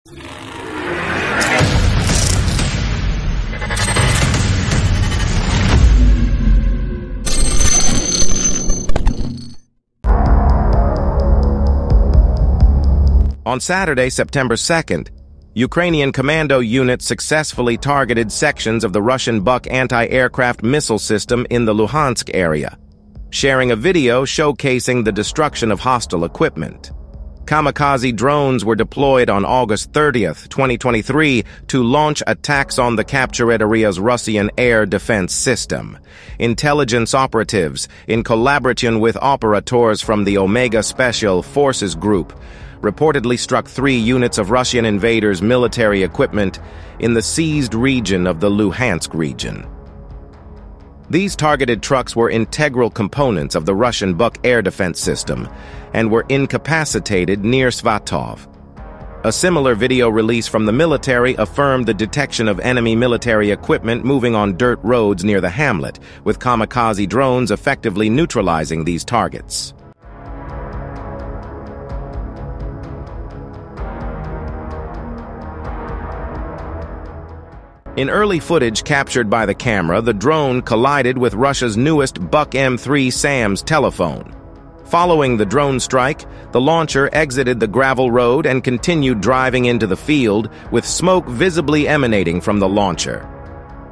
On Saturday, September 2nd, Ukrainian commando units successfully targeted sections of the Russian Buk anti-aircraft missile system in the Luhansk area, sharing a video showcasing the destruction of hostile equipment. Kamikaze drones were deployed on August 30th, 2023, to launch attacks on the captured area's Russian air defense system. Intelligence operatives, in collaboration with operators from the Omega Special Forces Group, reportedly struck 3 units of Russian invaders' military equipment in the seized region of the Luhansk region. These targeted trucks were integral components of the Russian Buk air defense system and were incapacitated near Svatov. A similar video release from the military affirmed the detection of enemy military equipment moving on dirt roads near the hamlet, with kamikaze drones effectively neutralizing these targets. In early footage captured by the camera, the drone collided with Russia's newest Buk M3 SAM's telephone. Following the drone strike, the launcher exited the gravel road and continued driving into the field, with smoke visibly emanating from the launcher.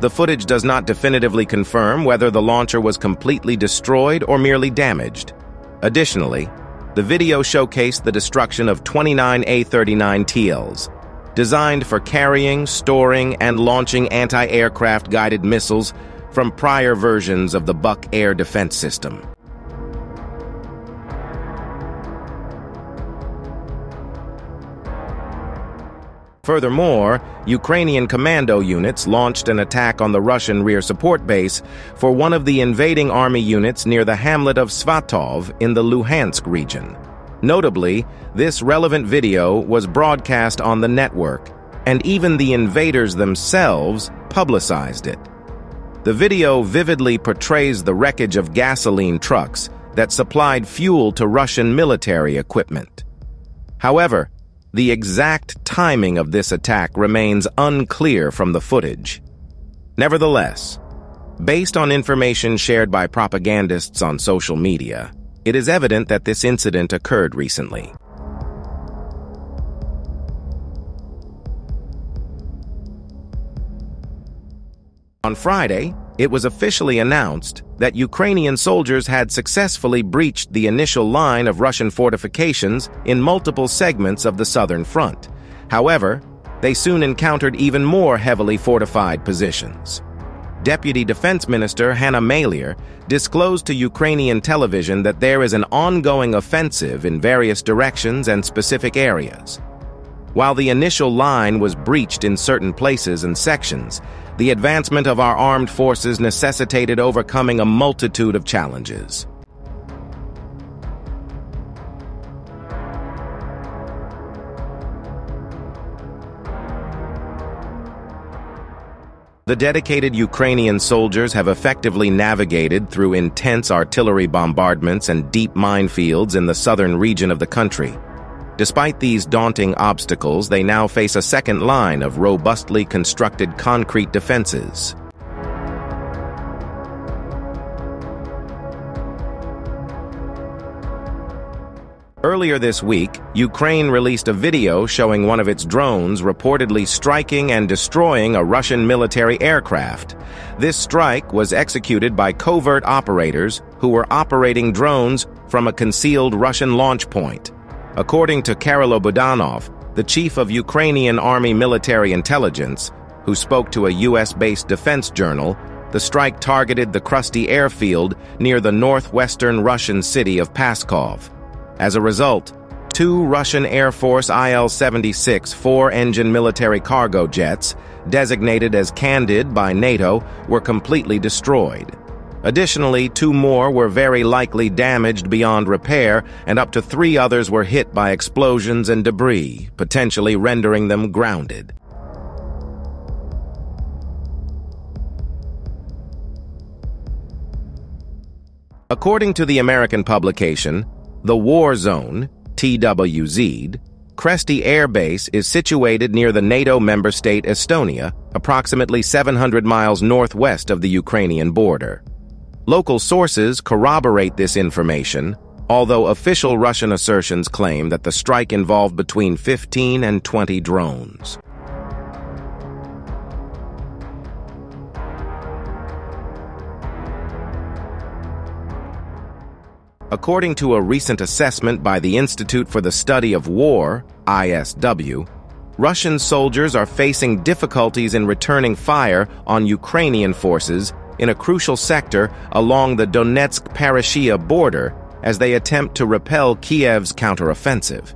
The footage does not definitively confirm whether the launcher was completely destroyed or merely damaged. Additionally, the video showcased the destruction of 29 A-39TLs, designed for carrying, storing, and launching anti-aircraft guided missiles from prior versions of the Buk air defense system. Furthermore, Ukrainian commando units launched an attack on the Russian rear support base for one of the invading army units near the hamlet of Svatov in the Luhansk region. Notably, this relevant video was broadcast on the network, and even the invaders themselves publicized it. The video vividly portrays the wreckage of gasoline trucks that supplied fuel to Russian military equipment. However, the exact timing of this attack remains unclear from the footage. Nevertheless, based on information shared by propagandists on social media, it is evident that this incident occurred recently. On Friday, it was officially announced that Ukrainian soldiers had successfully breached the initial line of Russian fortifications in multiple segments of the southern front. However, they soon encountered even more heavily fortified positions. Deputy Defense Minister Hanna Maliar disclosed to Ukrainian television that there is an ongoing offensive in various directions and specific areas. While the initial line was breached in certain places and sections, the advancement of our armed forces necessitated overcoming a multitude of challenges. The dedicated Ukrainian soldiers have effectively navigated through intense artillery bombardments and deep minefields in the southern region of the country. Despite these daunting obstacles, they now face a second line of robustly constructed concrete defenses. Earlier this week, Ukraine released a video showing one of its drones reportedly striking and destroying a Russian military aircraft. This strike was executed by covert operators who were operating drones from a concealed Russian launch point. According to Kyrylo Budanov, the chief of Ukrainian Army Military Intelligence, who spoke to a U.S.-based defense journal, the strike targeted the Krusty airfield near the northwestern Russian city of Pskov. As a result, 2 Russian Air Force Il-76 4-engine military cargo jets, designated as Candid by NATO, were completely destroyed. Additionally, 2 more were very likely damaged beyond repair, and up to 3 others were hit by explosions and debris, potentially rendering them grounded. According to the American publication, The War Zone, TWZ, Kresty Air Base is situated near the NATO member state Estonia, approximately 700 miles northwest of the Ukrainian border. Local sources corroborate this information, although official Russian assertions claim that the strike involved between 15 and 20 drones. According to a recent assessment by the Institute for the Study of War, ISW, Russian soldiers are facing difficulties in returning fire on Ukrainian forces in a crucial sector along the Donetsk-Parashia border as they attempt to repel Kiev's counteroffensive.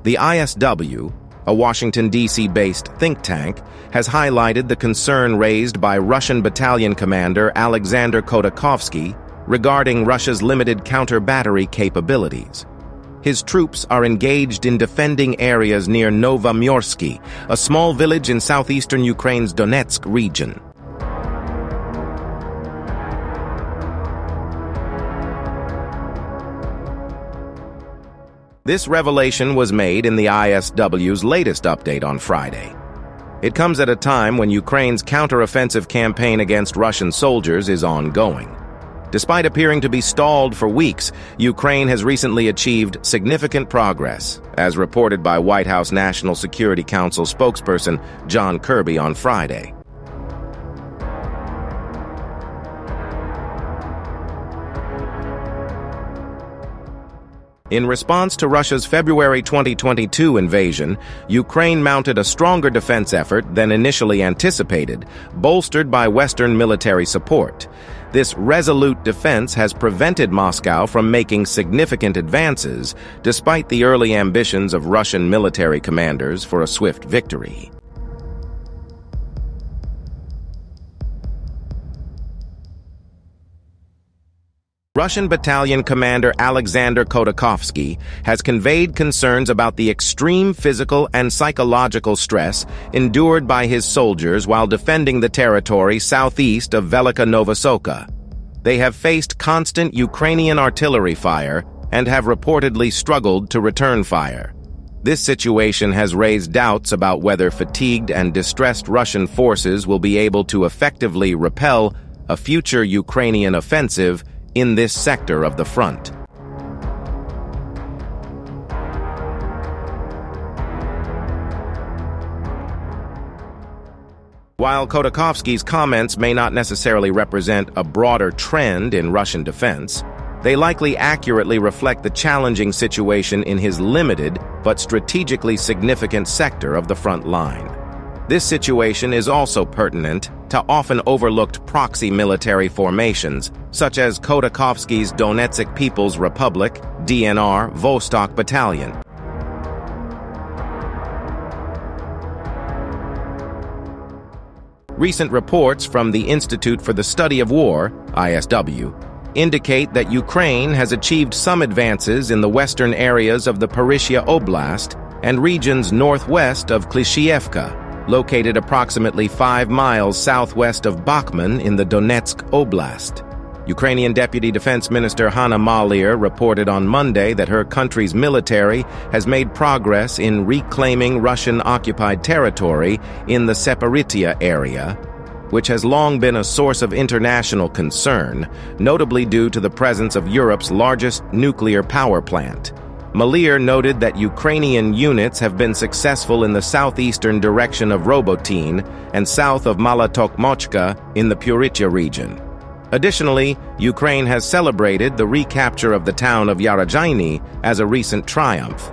The ISW, a Washington, D.C.-based think tank, has highlighted the concern raised by Russian battalion commander Alexander Khodakovsky regarding Russia's limited counter-battery capabilities. His troops are engaged in defending areas near Novomyorsky, a small village in southeastern Ukraine's Donetsk region. This revelation was made in the ISW's latest update on Friday. It comes at a time when Ukraine's counteroffensive campaign against Russian soldiers is ongoing. Despite appearing to be stalled for weeks, Ukraine has recently achieved significant progress, as reported by White House National Security Council spokesperson John Kirby on Friday. In response to Russia's February 2022 invasion, Ukraine mounted a stronger defense effort than initially anticipated, bolstered by Western military support. This resolute defense has prevented Moscow from making significant advances, despite the early ambitions of Russian military commanders for a swift victory. Russian battalion commander Alexander Khodakovsky has conveyed concerns about the extreme physical and psychological stress endured by his soldiers while defending the territory southeast of Velika Novosoka. They have faced constant Ukrainian artillery fire and have reportedly struggled to return fire. This situation has raised doubts about whether fatigued and distressed Russian forces will be able to effectively repel a future Ukrainian offensive in this sector of the front. While Khodakovsky's comments may not necessarily represent a broader trend in Russian defense, they likely accurately reflect the challenging situation in his limited but strategically significant sector of the front line. This situation is also pertinent to often overlooked proxy military formations, such as Khodakovsky's Donetsk People's Republic, DNR, Vostok Battalion. Recent reports from the Institute for the Study of War, ISW, indicate that Ukraine has achieved some advances in the western areas of the Parashia Oblast and regions northwest of Klishchiivka, located approximately 5 miles southwest of Bakhmut in the Donetsk Oblast. Ukrainian Deputy Defense Minister Hanna Maliar reported on Monday that her country's military has made progress in reclaiming Russian-occupied territory in the Zaporizhzhia area, which has long been a source of international concern, notably due to the presence of Europe's largest nuclear power plant. Maliar noted that Ukrainian units have been successful in the southeastern direction of Robotyne and south of Malotokmochka in the Purichya region. Additionally, Ukraine has celebrated the recapture of the town of Yarodzhiny as a recent triumph.